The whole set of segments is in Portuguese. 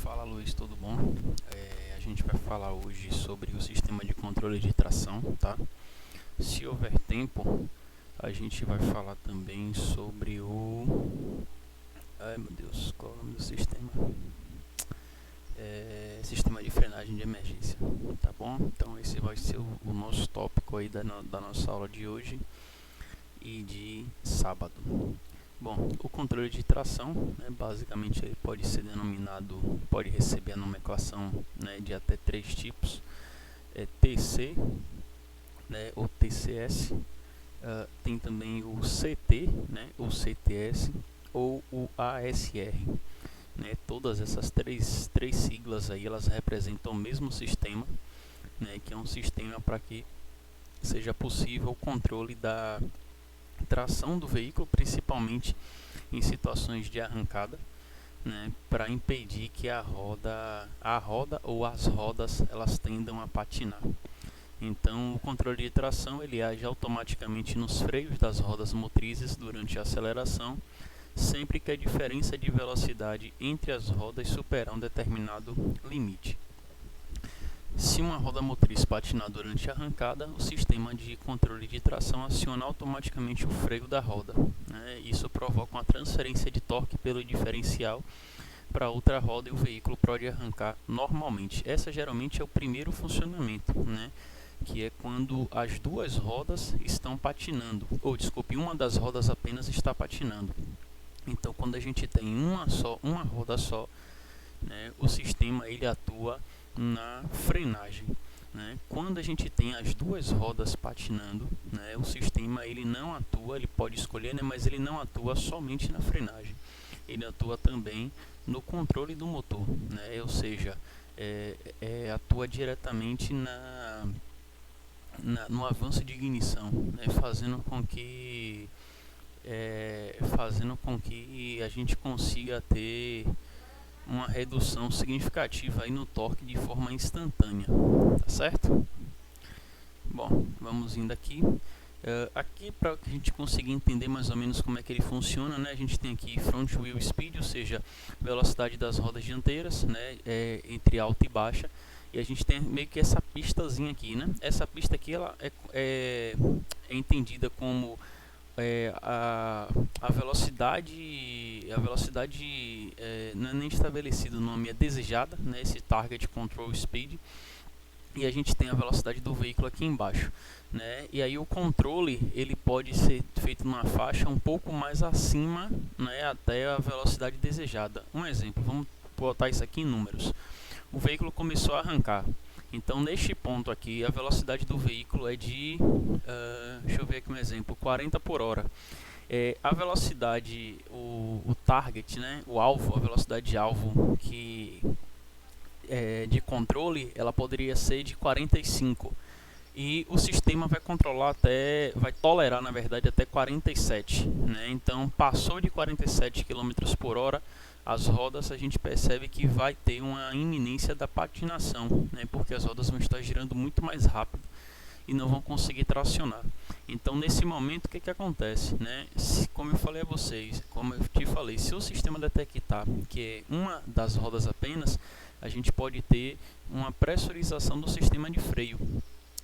Fala Luiz, tudo bom? A gente vai falar hoje sobre o sistema de controle de tração, tá? Se houver tempo, a gente vai falar também sobre o... Ai meu Deus, qual é o nome do sistema? Sistema de frenagem de emergência, tá bom? Então esse vai ser o nosso tópico aí da nossa aula de hoje e de sábado. Bom, o controle de tração, né, basicamente ele pode ser denominado, pode receber a nomenclação, né, de até três tipos, TC, né, ou TCS, tem também o CT, né, ou CTS, ou o ASR. Né, todas essas três siglas aí, elas representam o mesmo sistema, né, que é um sistema para que seja possível o controle da tração do veículo, principalmente em situações de arrancada, né, para impedir que a roda ou as rodas elas tendam a patinar. Então, o controle de tração ele age automaticamente nos freios das rodas motrizes durante a aceleração, sempre que a diferença de velocidade entre as rodas superar um determinado limite. Se uma roda motriz patinar durante a arrancada, o sistema de controle de tração aciona automaticamente o freio da roda, né? Isso provoca uma transferência de torque pelo diferencial para outra roda e o veículo pode arrancar normalmente. Essa geralmente é o primeiro funcionamento, né? Que é quando as duas rodas estão patinando, ou desculpe, uma das rodas apenas está patinando. Então, quando a gente tem uma roda só, né, o sistema ele atua na frenagem, né? Quando a gente tem as duas rodas patinando, né, o sistema ele não atua, ele pode escolher, né, mas ele não atua somente na frenagem, ele atua também no controle do motor, né? Ou seja, atua diretamente no avanço de ignição, né, fazendo com que a gente consiga ter uma redução significativa aí no torque de forma instantânea, tá certo? Bom, vamos indo aqui. Aqui para que a gente conseguir entender mais ou menos como é que ele funciona, né? A gente tem aqui front wheel speed, ou seja, velocidade das rodas dianteiras, né? Entre alta e baixa. E a gente tem meio que essa pistazinha aqui, né? Essa pista aqui ela é entendida como a velocidade não é nem estabelecido, o nome é desejada, né, esse target control speed, e a gente tem a velocidade do veículo aqui embaixo, né, e aí o controle ele pode ser feito numa faixa um pouco mais acima, né, até a velocidade desejada. Um exemplo, vamos botar isso aqui em números. O veículo começou a arrancar. Então, neste ponto aqui, a velocidade do veículo é de, deixa eu ver aqui um exemplo, 40 por hora. A velocidade, o target, né, o alvo, a velocidade de alvo de controle, ela poderia ser de 45. E o sistema vai controlar vai tolerar, na verdade, até 47. Né? Então, passou de 47 km por hora, as rodas a gente percebe que vai ter uma iminência da patinação, né? Porque as rodas vão estar girando muito mais rápido e não vão conseguir tracionar. Então, nesse momento, o que acontece? Né? Como eu falei a vocês, como eu te falei, se o sistema detectar que é uma das rodas apenas, a gente pode ter uma pressurização do sistema de freio,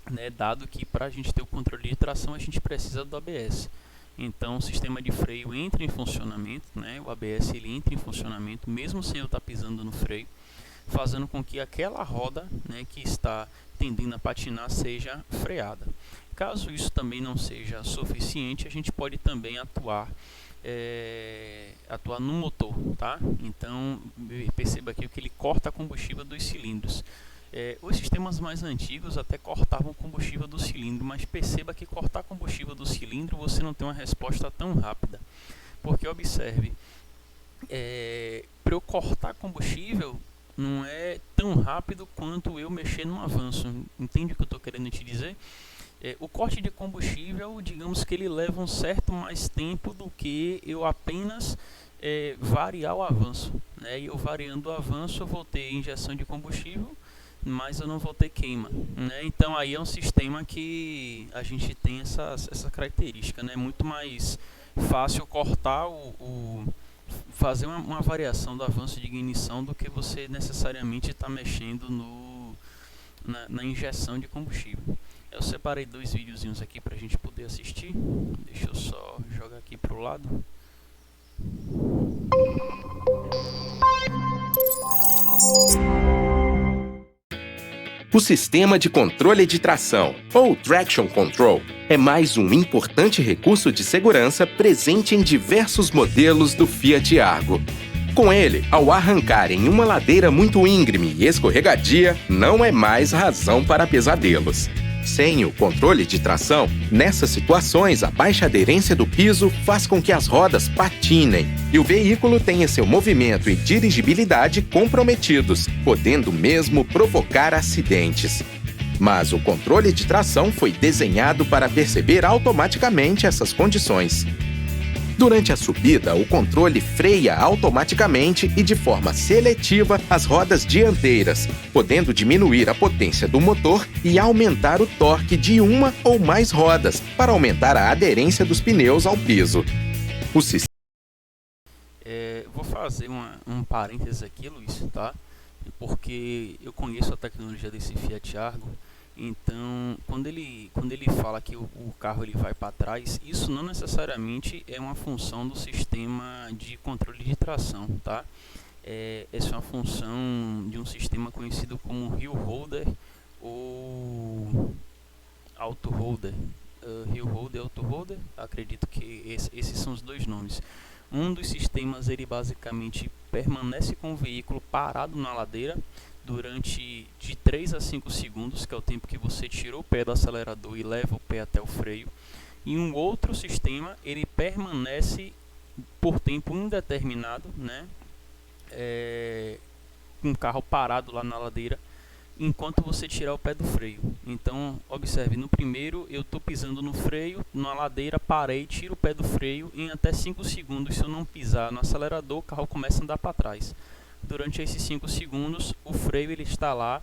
né? Dado que para a gente ter o controle de tração, a gente precisa do ABS. Então, o sistema de freio entra em funcionamento, né? O ABS ele entra em funcionamento, mesmo sem eu estar pisando no freio, fazendo com que aquela roda, né, que está tendendo a patinar seja freada. Caso isso também não seja suficiente, a gente pode também atuar no motor, tá? Então, perceba aqui que ele corta a combustível dos cilindros. Os sistemas mais antigos até cortavam combustível do cilindro, mas perceba que cortar combustível do cilindro você não tem uma resposta tão rápida, porque observe, para eu cortar combustível não é tão rápido quanto eu mexer no avanço. Entende o que eu estou querendo te dizer? O corte de combustível, digamos que ele leva um certo mais tempo do que eu apenas variar o avanço, né? E eu variando o avanço eu vou ter injeção de combustível, mas eu não vou ter queima, né? Então aí é um sistema que a gente tem essa característica, né? Muito mais fácil cortar fazer uma variação do avanço de ignição do que você necessariamente está mexendo na injeção de combustível. Eu separei dois videozinhos aqui para a gente poder assistir. Deixa eu só jogar aqui para o lado. O sistema de controle de tração, ou Traction Control, é mais um importante recurso de segurança presente em diversos modelos do Fiat Argo. Com ele, ao arrancar em uma ladeira muito íngreme e escorregadia, não é mais razão para pesadelos. Sem o controle de tração, nessas situações a baixa aderência do piso faz com que as rodas patinem e o veículo tenha seu movimento e dirigibilidade comprometidos, podendo mesmo provocar acidentes. Mas o controle de tração foi desenhado para perceber automaticamente essas condições. Durante a subida, o controle freia automaticamente e de forma seletiva as rodas dianteiras, podendo diminuir a potência do motor e aumentar o torque de uma ou mais rodas, para aumentar a aderência dos pneus ao piso. O sistema... Vou fazer um parênteses aqui, Luiz, tá? Porque eu conheço a tecnologia desse Fiat Argo. Então, quando ele fala que o carro ele vai para trás, isso não necessariamente é uma função do sistema de controle de tração, tá? Essa é uma função de um sistema conhecido como Hill Holder ou Auto Holder. Hill Holder, Auto Holder, acredito que esses são os dois nomes. Um dos sistemas ele basicamente permanece com o veículo parado na ladeira durante de 3 a 5 segundos, que é o tempo que você tirou o pé do acelerador e leva o pé até o freio. E um outro sistema, ele permanece por tempo indeterminado, né? Com o carro parado lá na ladeira, enquanto você tirar o pé do freio. Então, observe, no primeiro eu estou pisando no freio, na ladeira, parei, tiro o pé do freio, em até 5 segundos, se eu não pisar no acelerador, o carro começa a andar para trás. Durante esses 5 segundos, o freio ele está lá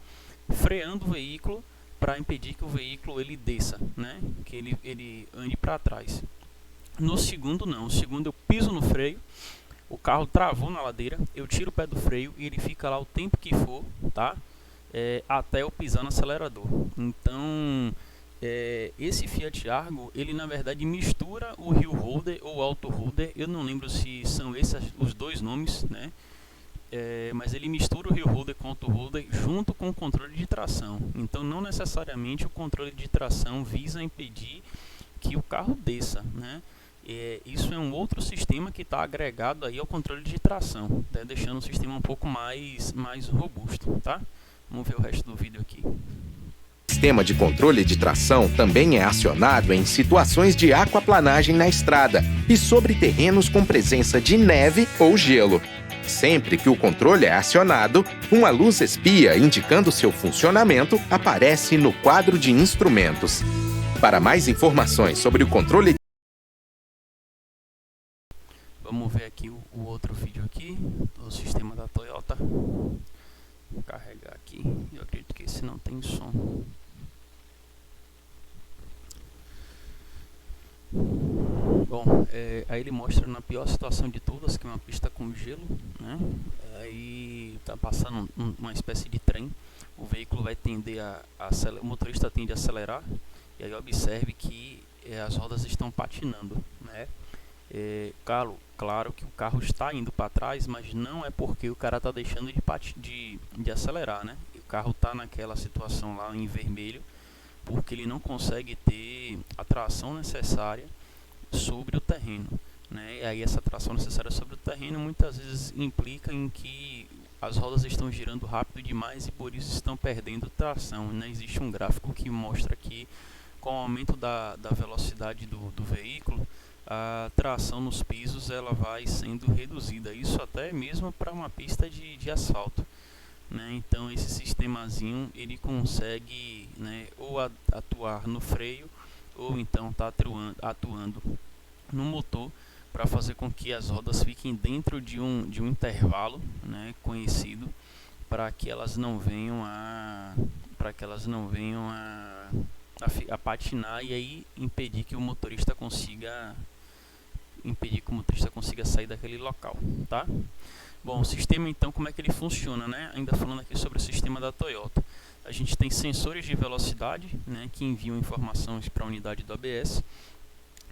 freando o veículo para impedir que o veículo ele desça, né? Que ele ande para trás. No segundo não, no segundo eu piso no freio, o carro travou na ladeira, eu tiro o pé do freio e ele fica lá o tempo que for, tá? Até eu pisar no acelerador. Então, esse Fiat Argo, ele na verdade mistura o Hill Holder ou Auto Holder, eu não lembro se são esses os dois nomes, né? Mas ele mistura o Hill Holder com o Auto Holder junto com o controle de tração. Então não necessariamente o controle de tração visa impedir que o carro desça, né? Isso é um outro sistema que está agregado aí ao controle de tração, tá? Deixando o sistema um pouco mais robusto, tá? Vamos ver o resto do vídeo aqui. O sistema de controle de tração também é acionado em situações de aquaplanagem na estrada e sobre terrenos com presença de neve ou gelo. Sempre que o controle é acionado, uma luz espia indicando seu funcionamento aparece no quadro de instrumentos. Para mais informações sobre o controle... Vamos ver aqui o outro vídeo aqui do sistema da Toyota. Vou carregar aqui. Eu acredito que esse não tem som. Bom, aí ele mostra na pior situação de todas, que é uma pista com gelo, né? Aí tá passando uma espécie de trem. O veículo vai tender o motorista tende a acelerar. E aí observe que as rodas estão patinando, né? Claro que o carro está indo para trás, mas não é porque o cara está deixando de acelerar, né? O carro está naquela situação lá em vermelho porque ele não consegue ter a tração necessária sobre o terreno, né? E aí essa tração necessária sobre o terreno muitas vezes implica em que as rodas estão girando rápido demais e por isso estão perdendo tração, né? Existe um gráfico que mostra que com o aumento da velocidade do veículo, a tração nos pisos ela vai sendo reduzida, isso até mesmo para uma pista de asfalto, né? Então esse sistemazinho ele consegue, né, ou atuar no freio ou então está atuando no motor para fazer com que as rodas fiquem dentro de um intervalo, né, conhecido, para que elas não venham a patinar e aí impedir que o motorista consiga impedir que o motorista consiga sair daquele local, tá? Bom, o sistema então, como é que ele funciona, né? Ainda falando aqui sobre o sistema da Toyota. A gente tem sensores de velocidade, né, que enviam informações para a unidade do ABS.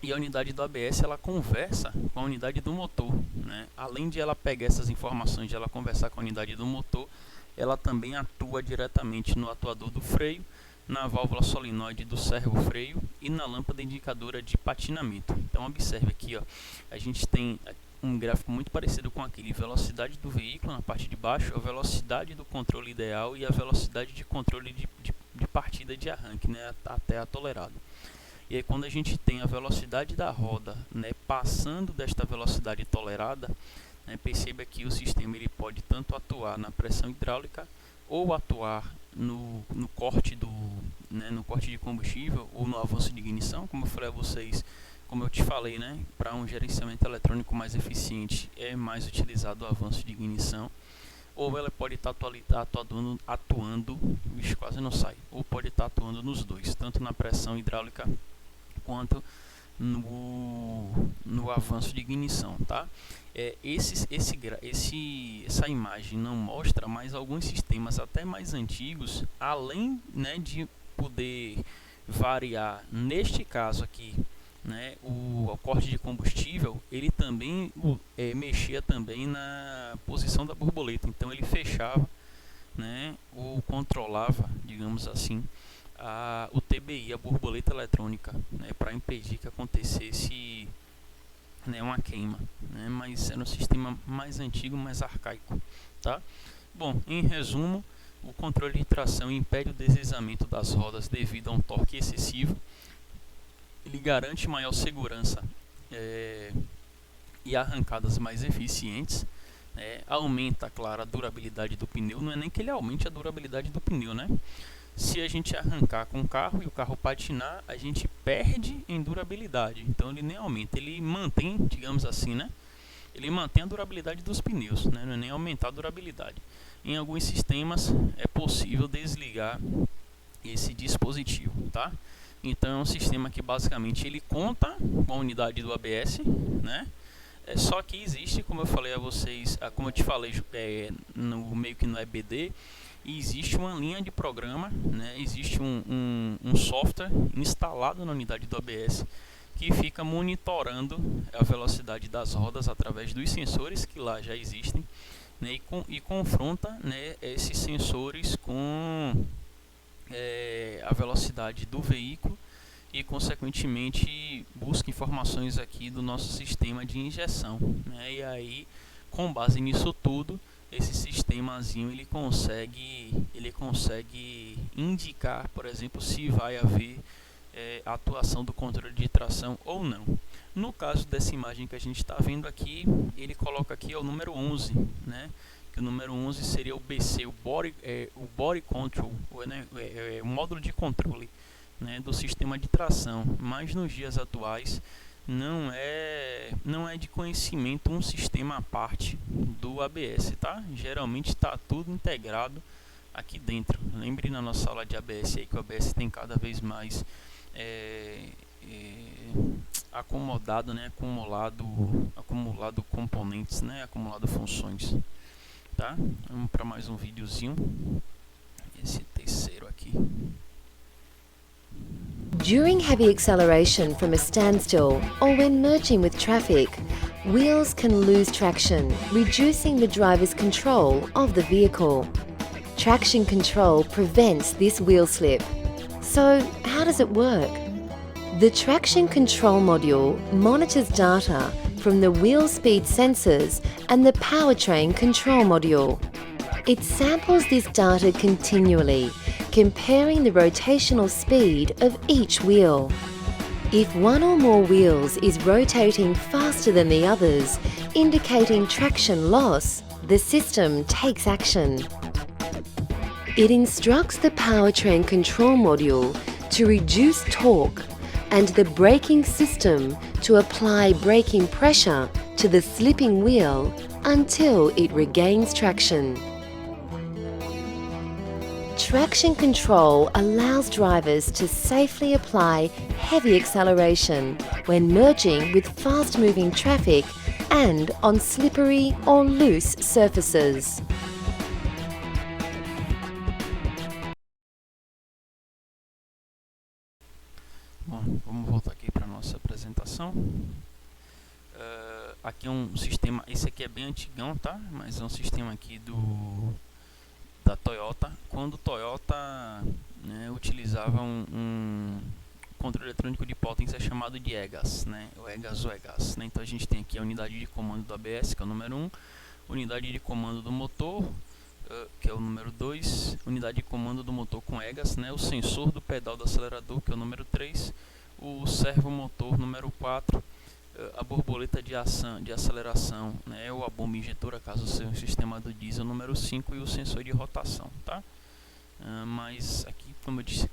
E a unidade do ABS ela conversa com a unidade do motor, né? Além de ela pegar essas informações, de ela conversar com a unidade do motor, ela também atua diretamente no atuador do freio, na válvula solenoide do servo-freio e na lâmpada indicadora de patinamento. Então observe aqui, ó, a gente tem um gráfico muito parecido com aquele: velocidade do veículo na parte de baixo, a velocidade do controle ideal e a velocidade de controle de partida de arranque, né, até a tolerada. E aí quando a gente tem a velocidade da roda, né, passando desta velocidade tolerada, né, perceba que o sistema ele pode tanto atuar na pressão hidráulica ou atuar no corte no corte de combustível ou no avanço de ignição. Como eu falei a vocês, como eu te falei, né, para um gerenciamento eletrônico mais eficiente é mais utilizado o avanço de ignição. Ou ela pode estar atuando, quase não sai, ou pode estar atuando nos dois, tanto na pressão hidráulica quanto no avanço de ignição, tá? Essa imagem não mostra, mas alguns sistemas até mais antigos, além, né, de poder variar, neste caso aqui, né, o corte de combustível, ele também mexia também na posição da borboleta. Então ele fechava, né, ou controlava, digamos assim, o TBI, a borboleta eletrônica, né, para impedir que acontecesse, né, uma queima, né, mas era um sistema mais antigo, mais arcaico, tá? Bom, em resumo, o controle de tração impede o deslizamento das rodas devido a um torque excessivo. Ele garante maior segurança e arrancadas mais eficientes, né? Aumenta, claro, a durabilidade do pneu. Não é nem que ele aumente a durabilidade do pneu, né? Se a gente arrancar com o carro e o carro patinar, a gente perde em durabilidade. Então ele nem aumenta, ele mantém, digamos assim, né? Ele mantém a durabilidade dos pneus, né? Não é nem aumentar a durabilidade. Em alguns sistemas é possível desligar esse dispositivo, tá? Então é um sistema que basicamente ele conta com a unidade do ABS, né? Só que existe, como eu falei a vocês, como eu te falei, meio que no EBD, existe uma linha de programa, né? Existe um software instalado na unidade do ABS que fica monitorando a velocidade das rodas através dos sensores que lá já existem, né? E confronta, né, esses sensores com a velocidade do veículo e consequentemente busca informações aqui do nosso sistema de injeção, né? E aí, com base nisso tudo, esse sistemazinho ele consegue indicar, por exemplo, se vai haver atuação do controle de tração ou não. No caso dessa imagem que a gente está vendo aqui, ele coloca aqui o número 11, né? Que o número 11 seria o BC, o Body Control, né? O módulo de controle, né, do sistema de tração. Mas nos dias atuais não é de conhecimento um sistema à parte do ABS, tá? Geralmente está tudo integrado aqui dentro. Lembre na nossa aula de ABS aí que o ABS tem cada vez mais acomodado, né, acumulado componentes, né, acumulado funções, tá? Vamos para mais um videozinho, esse terceiro aqui. During heavy acceleration from a standstill or when merging with traffic, wheels can lose traction, reducing the driver's control of the vehicle. Traction control prevents this wheel slip. So, how does it work? The traction control module monitors data from the wheel speed sensors and the powertrain control module. It samples this data continually, comparing the rotational speed of each wheel. If one or more wheels is rotating faster than the others, indicating traction loss, the system takes action. It instructs the powertrain control module to reduce torque and the braking system to apply braking pressure to the slipping wheel until it regains traction. Traction control allows drivers to safely apply heavy acceleration when merging with fast-moving traffic and on slippery or loose surfaces. Bom, vamos voltar aqui para a nossa apresentação. Aqui é um sistema, esse aqui é bem antigão, tá? Mas é um sistema aqui da Toyota. Quando o Toyota, né, utilizava um controle eletrônico de potência chamado de EGAS, né? O EGAS ou EGAS, né? Então a gente tem aqui a unidade de comando do ABS, que é o número 1, unidade de comando do motor, que é o número 2, unidade de comando do motor com EGAS, né? O sensor do pedal do acelerador, que é o número 3, o servomotor número 4, a borboleta de aceleração, né, ou a bomba injetora, caso seja um sistema do diesel, número 5, e o sensor de rotação, tá? Mas aqui,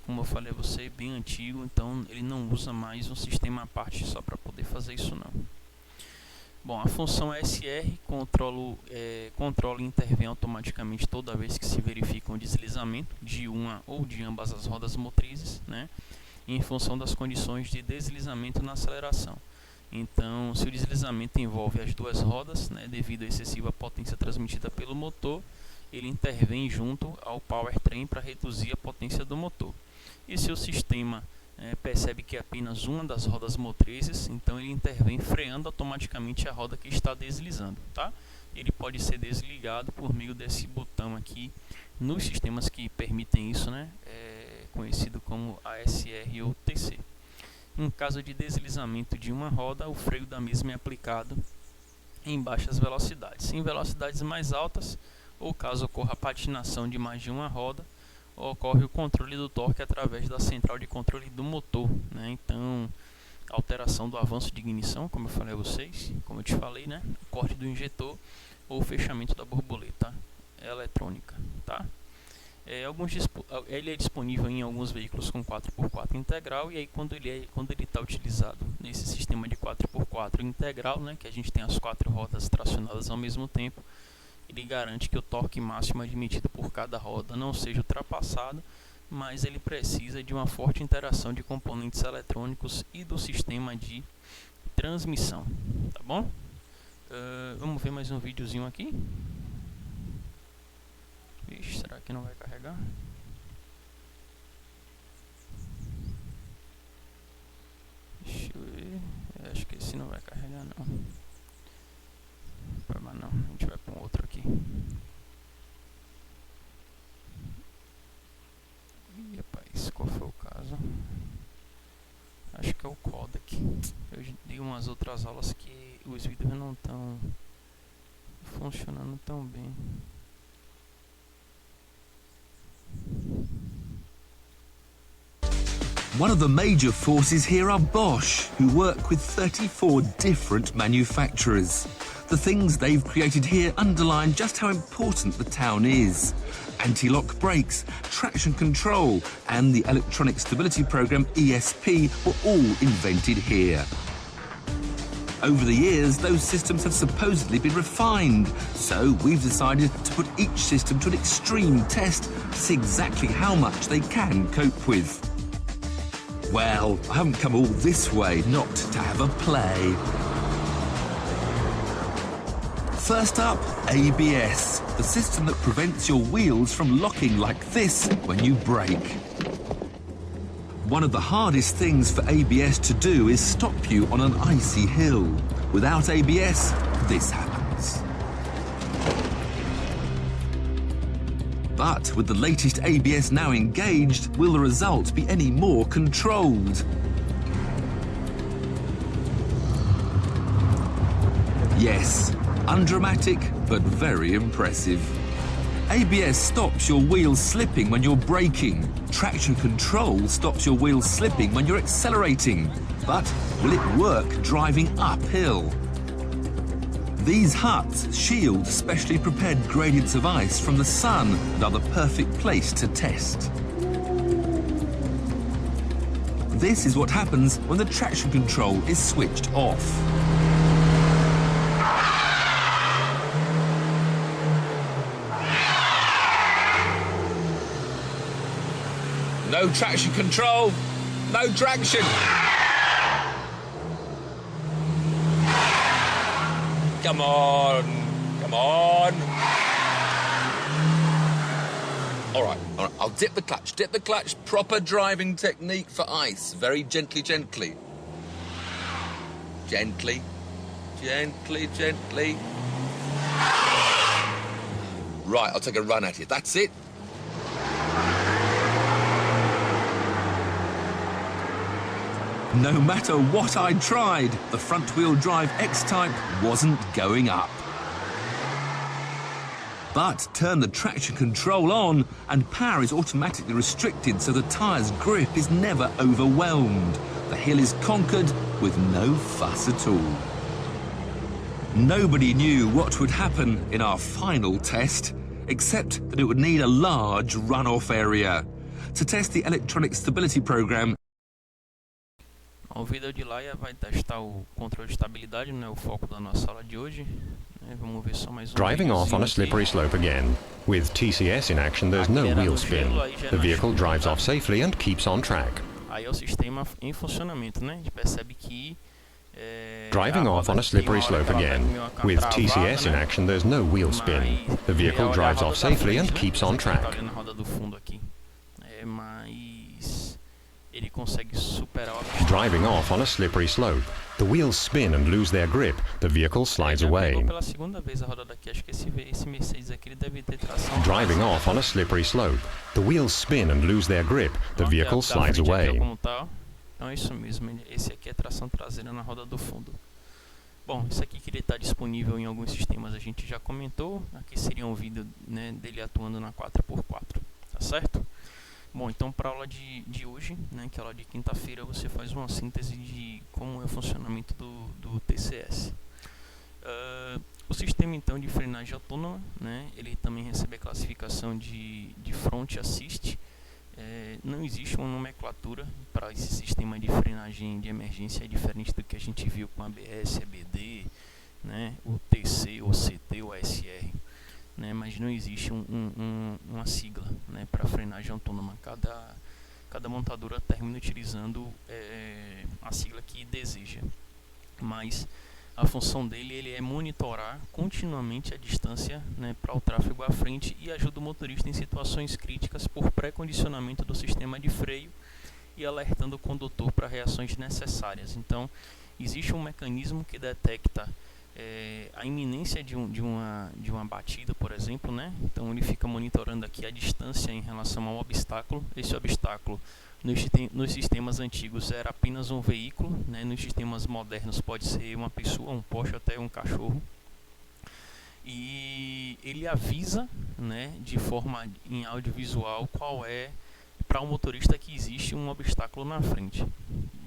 como eu falei a você, é bem antigo, então ele não usa mais um sistema à parte só para poder fazer isso não. Bom, a função SR controla e intervém automaticamente toda vez que se verifica um deslizamento de uma ou de ambas as rodas motrizes, né, em função das condições de deslizamento na aceleração. Então, se o deslizamento envolve as duas rodas, né, devido à excessiva potência transmitida pelo motor, ele intervém junto ao powertrain para reduzir a potência do motor. E se o sistema percebe que é apenas uma das rodas motrizes, então ele intervém freando automaticamente a roda que está deslizando, tá? Ele pode ser desligado por meio desse botão aqui nos sistemas que permitem isso, né, conhecido como ASR ou TC. Em caso de deslizamento de uma roda, o freio da mesma é aplicado em baixas velocidades. Em velocidades mais altas, ou caso ocorra patinação de mais de uma roda, ocorre o controle do torque através da central de controle do motor, né? Então, alteração do avanço de ignição, como eu falei a vocês, como eu te falei, né? O corte do injetor ou o fechamento da borboleta eletrônica, tá? Ele é disponível em alguns veículos com 4x4 integral, e aí quando ele está utilizado nesse sistema de 4x4 integral, né, que a gente tem as 4 rodas tracionadas ao mesmo tempo, ele garante que o torque máximo admitido por cada roda não seja ultrapassado, mas ele precisa de uma forte interação de componentes eletrônicos e do sistema de transmissão, tá bom? Vamos ver mais um videozinho aqui. Ixi, será que não vai carregar? Deixa eu ver. Acho que esse não vai carregar não. Mas não, a gente vai para um outro aqui. Ih, rapaz, qual foi o caso? Acho que é o codec. Eu dei umas outras aulas que os vídeos não estão funcionando tão bem. One of the major forces here are Bosch, who work with 34 different manufacturers. The things they've created here underline just how important the town is. Anti-lock brakes, traction control, and the electronic stability program ESP were all invented here. Over the years, those systems have supposedly been refined, so we've decided to put each system to an extreme test to see exactly how much they can cope with. Well, I haven't come all this way not to have a play. First up, ABS, the system that prevents your wheels from locking like this when you brake. One of the hardest things for ABS to do is stop you on an icy hill. Without ABS, this happens. But with the latest ABS now engaged, will the result be any more controlled? Yes, undramatic, but very impressive. ABS stops your wheels slipping when you're braking. Traction control stops your wheels slipping when you're accelerating. But will it work driving uphill? These huts shield specially prepared gradients of ice from the sun and are the perfect place to test. This is what happens when the traction control is switched off. No traction control. No traction. Come on. Come on. All right. I'll dip the clutch. Dip the clutch. Proper driving technique for ice. Very gently, gently. Gently. Gently, gently. Right, I'll take a run at it. That's it. No matter what I tried, the front-wheel drive X-Type wasn't going up. But turn the traction control on and power is automatically restricted so the tyre's grip is never overwhelmed. The hill is conquered with no fuss at all. Nobody knew what would happen in our final test, except that it would need a large runoff area. To test the electronic stability program, O vídeo de Laia vai testar o controle de estabilidade, não é o foco da nossa aula de hoje. Vamos ver só mais um. Driving off on a slippery slope again. With TCS in action, there's no wheel spin. The vehicle drives off safely and keeps on track. Aí é o sistema em funcionamento, né? A gente percebe que Driving off on a slippery slope again. With TCS in action, there's no wheel spin. The vehicle drives off safely and keeps on track. Na roda do fundo aqui. Mas ele consegue superar o Driving off on a slippery slope. The wheels spin and lose their grip. The vehicle slides away. Pela segunda vez a roda daqui. Acho que esse Mercedes aqui ele deve ter tração. Driving off on a slippery slope. The wheels spin and lose their grip. The vehicle slides away. Então é isso mesmo, esse aqui é tração traseira na roda do fundo. Bom, isso aqui que ele está disponível em alguns sistemas a gente já comentou. Aqui seria um vídeo, né, dele atuando na 4x4, tá certo? Bom, então para a aula de hoje, né, que é a aula de quinta-feira, você faz uma síntese de como é o funcionamento do TCS. O sistema então de frenagem autônoma, né, ele também recebe a classificação de Front Assist. Não existe uma nomenclatura para esse sistema de frenagem de emergência, é diferente do que a gente viu com ABS, EBD, né, o TC, o CT, o ASR, né, mas não existe uma sigla, né, para frenagem autônoma. Cada montadora termina utilizando a sigla que deseja, mas a função dele ele é monitorar continuamente a distância, né, para o tráfego à frente e ajuda o motorista em situações críticas por pré-condicionamento do sistema de freio e alertando o condutor para reações necessárias. Então, existe um mecanismo que detecta a iminência de uma batida, por exemplo, né? Então, ele fica monitorando aqui a distância em relação ao obstáculo. Esse obstáculo nos sistemas antigos era apenas um veículo, né? Nos sistemas modernos pode ser uma pessoa, um poste, até um cachorro. E ele avisa, né, de forma em audiovisual qual é para o motorista que existe um obstáculo na frente.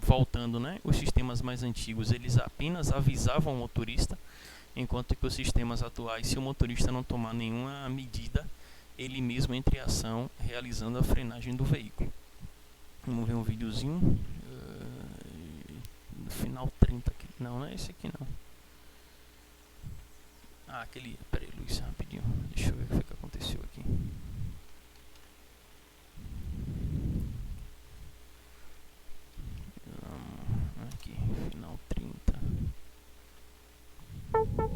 Voltando, né, os sistemas mais antigos eles apenas avisavam o motorista, enquanto que os sistemas atuais, se o motorista não tomar nenhuma medida, ele mesmo entra em ação realizando a frenagem do veículo. Vamos ver um videozinho no final 30 aqui. Não é esse aqui não. Aquele. Peraí, Luiz, rapidinho. Deixa eu ver o que aconteceu aqui. Aqui, final 30.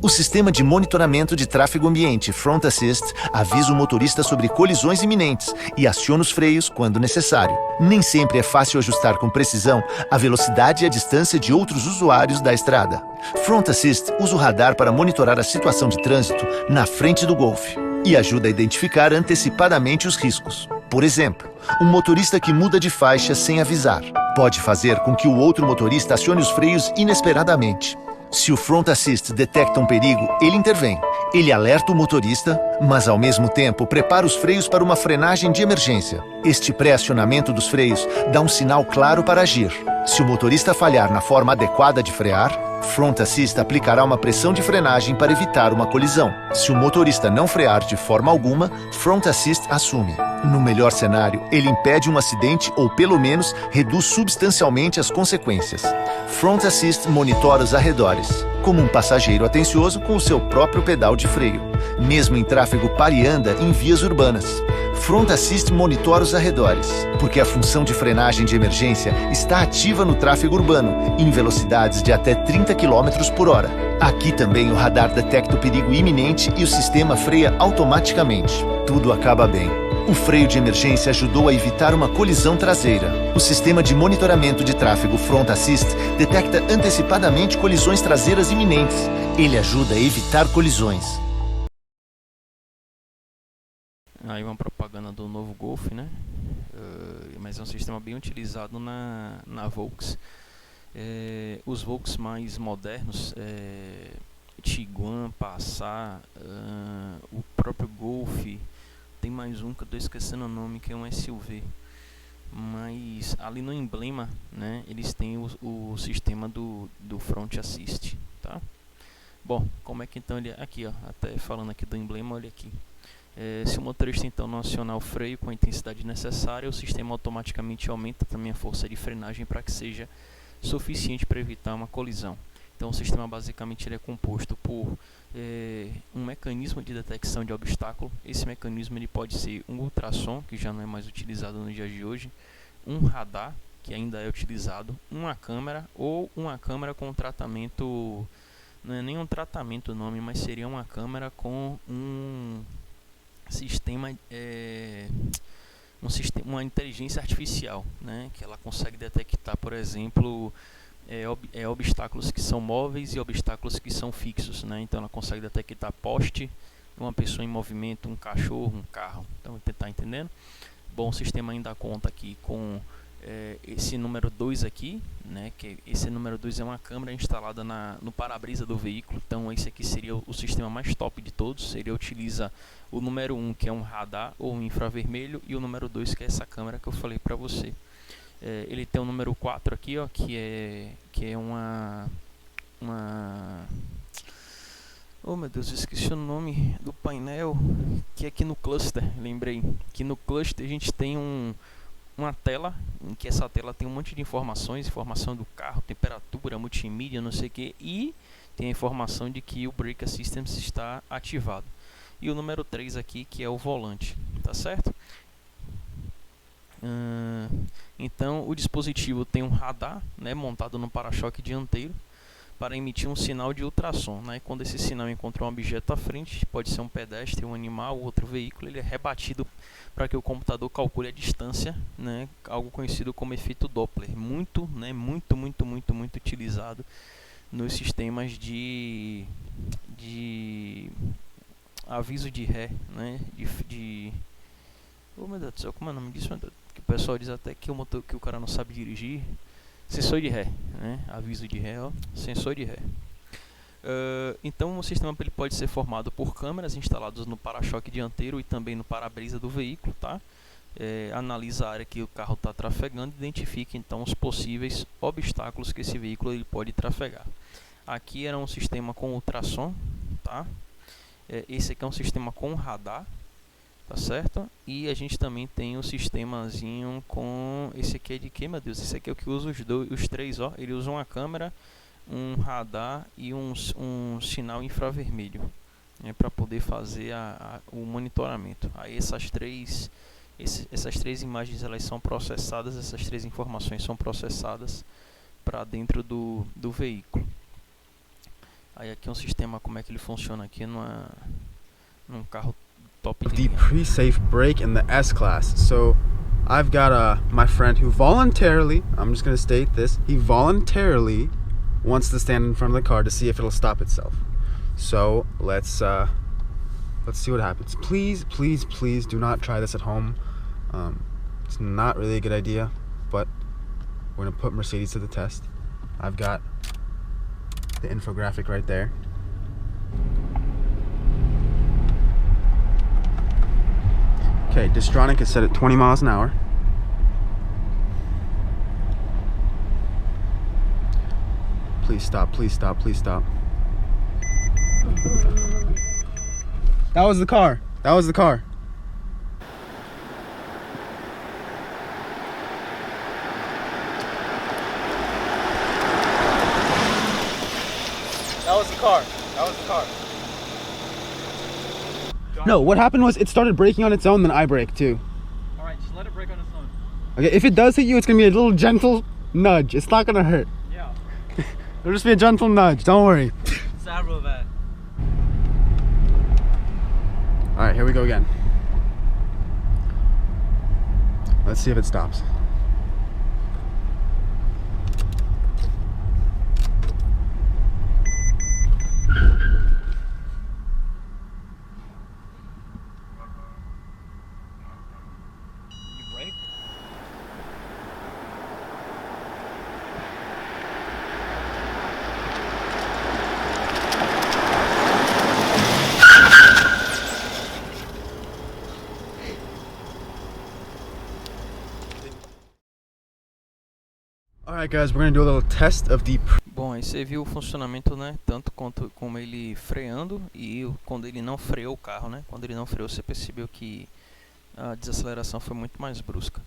O sistema de monitoramento de tráfego ambiente Front Assist avisa o motorista sobre colisões iminentes e aciona os freios quando necessário. Nem sempre é fácil ajustar com precisão a velocidade e a distância de outros usuários da estrada. Front Assist usa o radar para monitorar a situação de trânsito na frente do Golf e ajuda a identificar antecipadamente os riscos. Por exemplo, um motorista que muda de faixa sem avisar pode fazer com que o outro motorista acione os freios inesperadamente. Se o Front Assist detecta um perigo, ele intervém. Ele alerta o motorista, mas ao mesmo tempo prepara os freios para uma frenagem de emergência. Este pré-acionamento dos freios dá um sinal claro para agir. Se o motorista falhar na forma adequada de frear, Front Assist aplicará uma pressão de frenagem para evitar uma colisão. Se o motorista não frear de forma alguma, Front Assist assume. No melhor cenário, ele impede um acidente ou, pelo menos, reduz substancialmente as consequências. Front Assist monitora os arredores, como um passageiro atencioso com o seu próprio pedal de freio, mesmo em tráfego pare e anda em vias urbanas. Front Assist monitora os arredores, porque a função de frenagem de emergência está ativa no tráfego urbano, em velocidades de até 30 km por hora. Aqui também o radar detecta o perigo iminente e o sistema freia automaticamente. Tudo acaba bem. O freio de emergência ajudou a evitar uma colisão traseira. O sistema de monitoramento de tráfego Front Assist detecta antecipadamente colisões traseiras iminentes. Ele ajuda a evitar colisões. Aí uma propaganda do novo Golf, né? Mas é um sistema bem utilizado na Volks. Os Volks mais modernos, Tiguan, Passat, o próprio Golf, tem mais um que eu estou esquecendo o nome, que é um SUV. Mas ali no emblema, né, eles têm o sistema do Front Assist, tá? Bom, como é que então ele... Aqui, ó, até falando aqui do emblema, olha aqui. Se o motorista então não acionar o freio com a intensidade necessária, o sistema automaticamente aumenta também a força de frenagem para que seja suficiente para evitar uma colisão. Então o sistema basicamente ele é composto por um mecanismo de detecção de obstáculo. Esse mecanismo ele pode ser um ultrassom, que já não é mais utilizado no dia de hoje, um radar, que ainda é utilizado, uma câmera ou uma câmera com tratamento, não é nem um tratamento o nome, mas seria uma câmera com um sistema, uma inteligência artificial, né, que ela consegue detectar, por exemplo, obstáculos que são móveis e obstáculos que são fixos, né? Então ela consegue detectar poste, uma pessoa em movimento, um cachorro, um carro. Então você está entendendo? Bom, o sistema ainda conta aqui com esse número 2 aqui, né? Que esse número 2 é uma câmera instalada no para-brisa do veículo. Então esse aqui seria o sistema mais top de todos. Ele utiliza o número 1, que é um radar ou um infravermelho, e o número 2, que é essa câmera que eu falei para você. Ele tem o número 4 aqui, ó, que é uma... Oh meu Deus, eu esqueci o nome do painel, que é aqui no cluster, lembrei. Aqui no cluster a gente tem uma tela, em que essa tela tem um monte de informações, informação do carro, temperatura, multimídia, não sei o que, e tem a informação de que o Brake Assistance está ativado. E o número 3 aqui, que é o volante, tá certo? Então o dispositivo tem um radar, né, montado no para-choque dianteiro para emitir um sinal de ultrassom, né? Quando esse sinal encontra um objeto à frente, pode ser um pedestre, um animal, outro veículo, ele é rebatido para que o computador calcule a distância, né? Algo conhecido como efeito Doppler, muito utilizado nos sistemas de aviso de ré, né? Oh meu Deus do céu, como é o nome disso, meu Deus? Que o pessoal diz até que o cara não sabe dirigir. Sensor de ré, né? Aviso de ré, ó, sensor de ré. Então o sistema ele pode ser formado por câmeras instaladas no para-choque dianteiro e também no para-brisa do veículo, tá? Analisa a área que o carro está trafegando e identifica então os possíveis obstáculos que esse veículo ele pode trafegar. Aqui era um sistema com ultrassom, tá? Esse aqui é um sistema com radar, tá certo? E a gente também tem um sistemazinho com... Esse aqui é de que, meu Deus? Esse aqui é o que usa os três, ó. Ele usa uma câmera, um radar e um sinal infravermelho, né, para poder fazer o monitoramento. Aí essas três imagens elas são processadas, essas três informações são processadas para dentro do veículo. Aí aqui é um sistema, como é que ele funciona aqui num carro top de the linha. pre-safe brake in the S-Class. So I've got my friend who voluntarily, I'm just going to state this, he voluntarily wants to stand in front of the car to see if it'll stop itself. So let's see what happens. Please do not try this at home. It's not really a good idea, but we're going to put Mercedes to the test. I've got the infographic right there. Okay, Distronic is set at 20 miles an hour. Please stop, please stop, please stop. That was the car. That was the car. That was the car. That was the car. No, what happened was it started braking on its own, then I braked too. Alright, just let it brake on its own. Okay, if it does hit you, it's gonna be a little gentle nudge. It's not gonna hurt. Yeah. It'll just be a gentle nudge, don't worry. Several bad. Alright, here we go again. Let's see if it stops. You brake? Alright guys, we're gonna do a little test of the... Bom, aí você viu o funcionamento, né? Tanto quanto como ele freando e quando ele não freou o carro, né? Quando ele não freou, você percebeu que a desaceleração foi muito mais brusca.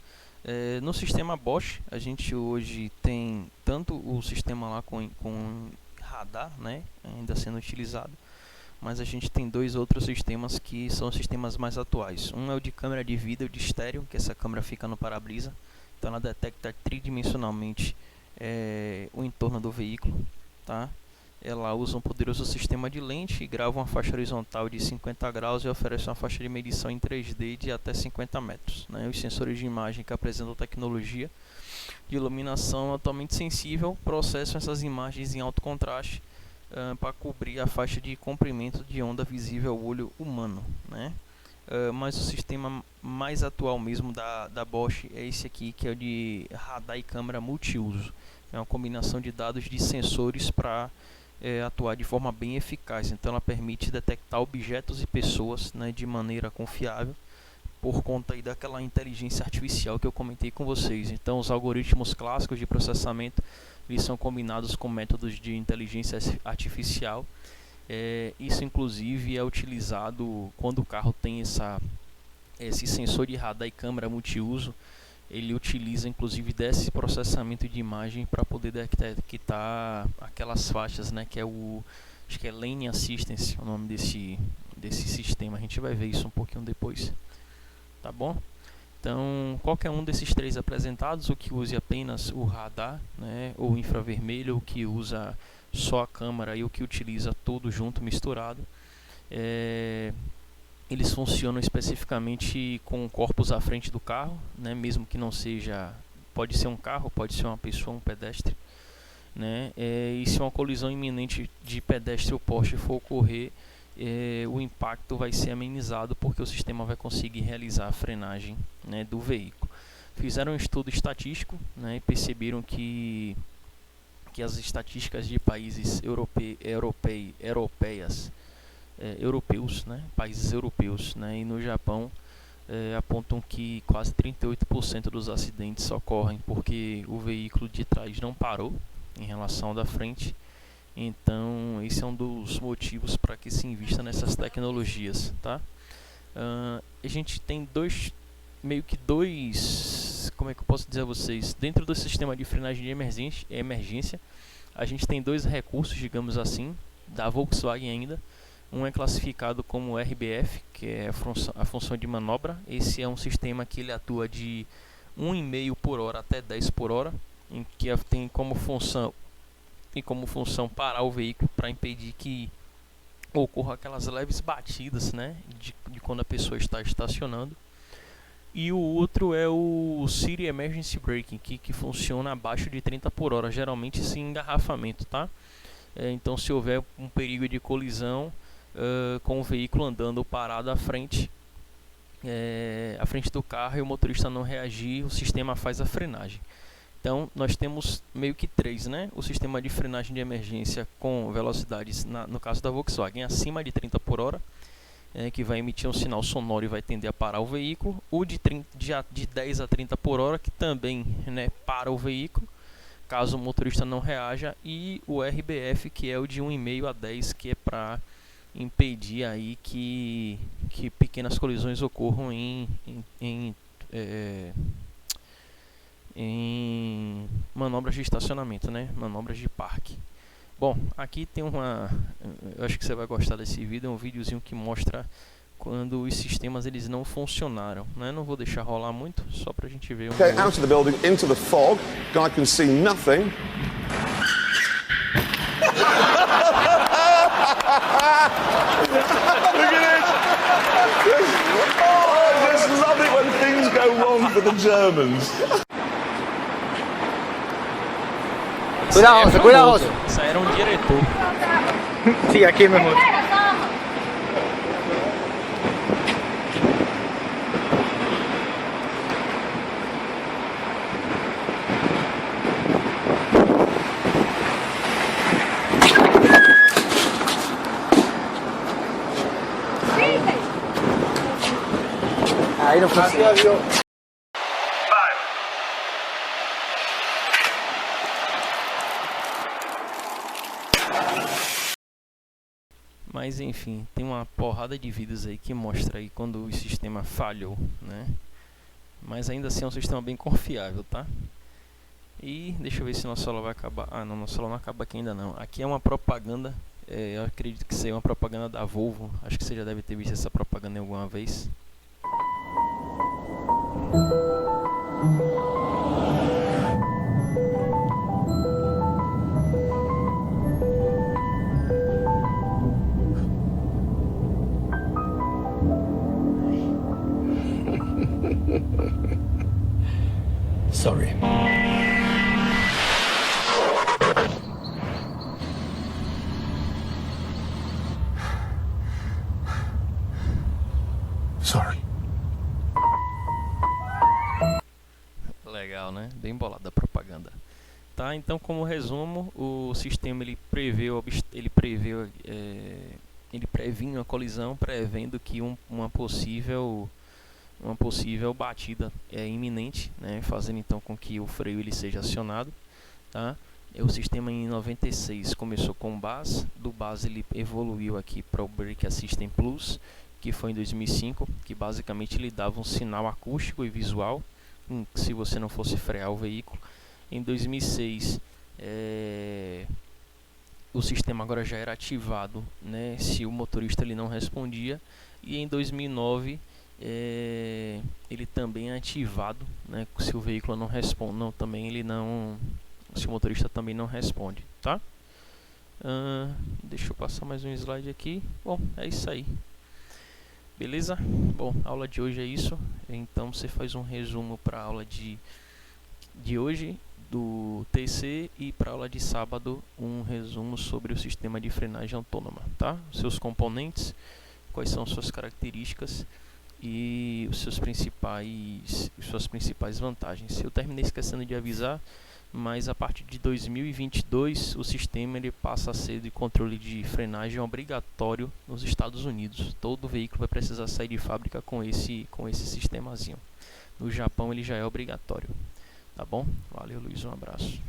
No sistema Bosch, a gente hoje tem tanto o sistema lá com radar, né? Ainda sendo utilizado, mas a gente tem dois outros sistemas que são os sistemas mais atuais. Um é o de câmera de vídeo de estéreo, que essa câmera fica no para-brisa, então ela detecta tridimensionalmente o entorno do veículo, tá? Ela usa um poderoso sistema de lente, grava uma faixa horizontal de 50 graus e oferece uma faixa de medição em 3D de até 50 metros, né? Os sensores de imagem que apresentam tecnologia de iluminação altamente sensível processam essas imagens em alto contraste para cobrir a faixa de comprimento de onda visível ao olho humano, né? Mas o sistema mais atual mesmo da Bosch é esse aqui, que é o de radar e câmera multiuso. É uma combinação de dados de sensores para atuar de forma bem eficaz. Então ela permite detectar objetos e pessoas, né, de maneira confiável, por conta aí daquela inteligência artificial que eu comentei com vocês. Então os algoritmos clássicos de processamento, eles são combinados com métodos de inteligência artificial. Isso inclusive é utilizado quando o carro tem esse sensor de radar e câmera multiuso. Ele utiliza inclusive desse processamento de imagem para poder detectar aquelas faixas, né, que é acho que é Lane Assistance, o nome desse sistema. A gente vai ver isso um pouquinho depois, tá bom? Então, qualquer um desses três apresentados, o que use apenas o radar, né, ou infravermelho, o que usa só a câmera e o que utiliza tudo junto, misturado, eles funcionam especificamente com corpos à frente do carro, né, mesmo que não seja, pode ser um carro, pode ser uma pessoa, um pedestre, né, e se uma colisão iminente de pedestre ou poste for ocorrer, o impacto vai ser amenizado porque o sistema vai conseguir realizar a frenagem, né, do veículo. Fizeram um estudo estatístico, né, e perceberam que as estatísticas de países europeus, né, países europeus, né, e no Japão apontam que quase 38% dos acidentes ocorrem porque o veículo de trás não parou em relação ao da frente. Então esse é um dos motivos para que se invista nessas tecnologias, tá? A gente tem dois, como é que eu posso dizer a vocês, dentro do sistema de frenagem de emergência, a gente tem dois recursos, digamos assim, da Volkswagen ainda. Um é classificado como RBF, que é a função de manobra. Esse é um sistema que ele atua de 1,5 por hora até 10 por hora, em que tem como função parar o veículo para impedir que ocorra aquelas leves batidas, né, de quando a pessoa está estacionando. E o outro é o City Emergency Braking, que funciona abaixo de 30 por hora, geralmente sem engarrafamento, tá? Então se houver um perigo de colisão com o veículo andando parado à frente do carro e o motorista não reagir, o sistema faz a frenagem. Então nós temos meio que três, né? O sistema de frenagem de emergência com velocidades, no caso da Volkswagen, acima de 30 por hora, que vai emitir um sinal sonoro e vai tender a parar o veículo. O de 10 a 30 por hora, que também, né, para o veículo, caso o motorista não reaja. E o RBF, que é o de 1,5 a 10, que é para impedir aí que pequenas colisões ocorram em manobras de estacionamento, né? Manobras de parque. Bom, aqui tem eu acho que você vai gostar desse vídeo, é um videozinho que mostra quando os sistemas eles não funcionaram, né? Não vou deixar rolar muito, só pra gente ver. Okay, out of the building, into the fog. Guy can see nothing. Look at it! Oh, I just love it when things go wrong for the Germans. Cuidado, cuidado. Isso aí era um diretor. Sim, aqui, meu irmão. Aí não conseguiu. Mas enfim, tem uma porrada de vídeos aí que mostra aí quando o sistema falhou, né? Mas ainda assim é um sistema bem confiável, tá? E deixa eu ver se nossa aula vai acabar. Ah, não, nossa aula não acaba aqui ainda não. Aqui é uma propaganda, eu acredito que seja uma propaganda da Volvo. Acho que você já deve ter visto essa propaganda alguma vez. Sorry. Sorry. Legal, né? Bem bolada a propaganda. Tá, então como resumo, o sistema ele previnha a colisão, prevendo que uma possível batida é iminente, né? Fazendo então com que o freio ele seja acionado, tá? O sistema em 96 começou com o BAS, do BAS ele evoluiu aqui para o Brake Assistant Plus, que foi em 2005, que basicamente lhe dava um sinal acústico e visual se você não fosse frear o veículo. Em 2006 o sistema agora já era ativado, né, se o motorista ele não respondia, e em 2009 ele também é ativado, né, se o veículo não responde, se o motorista também não responde, tá? Deixa eu passar mais um slide aqui. Bom, é isso aí. Beleza? Bom, a aula de hoje é isso. Então você faz um resumo para a aula de hoje do TC, e para a aula de sábado um resumo sobre o sistema de frenagem autônoma, tá? Seus componentes, quais são suas características e suas principais vantagens. Eu terminei esquecendo de avisar, mas a partir de 2022 o sistema ele passa a ser de controle de frenagem obrigatório nos Estados Unidos. Todo veículo vai precisar sair de fábrica com esse sistemazinho. No Japão ele já é obrigatório. Tá bom? Valeu, Luiz, um abraço.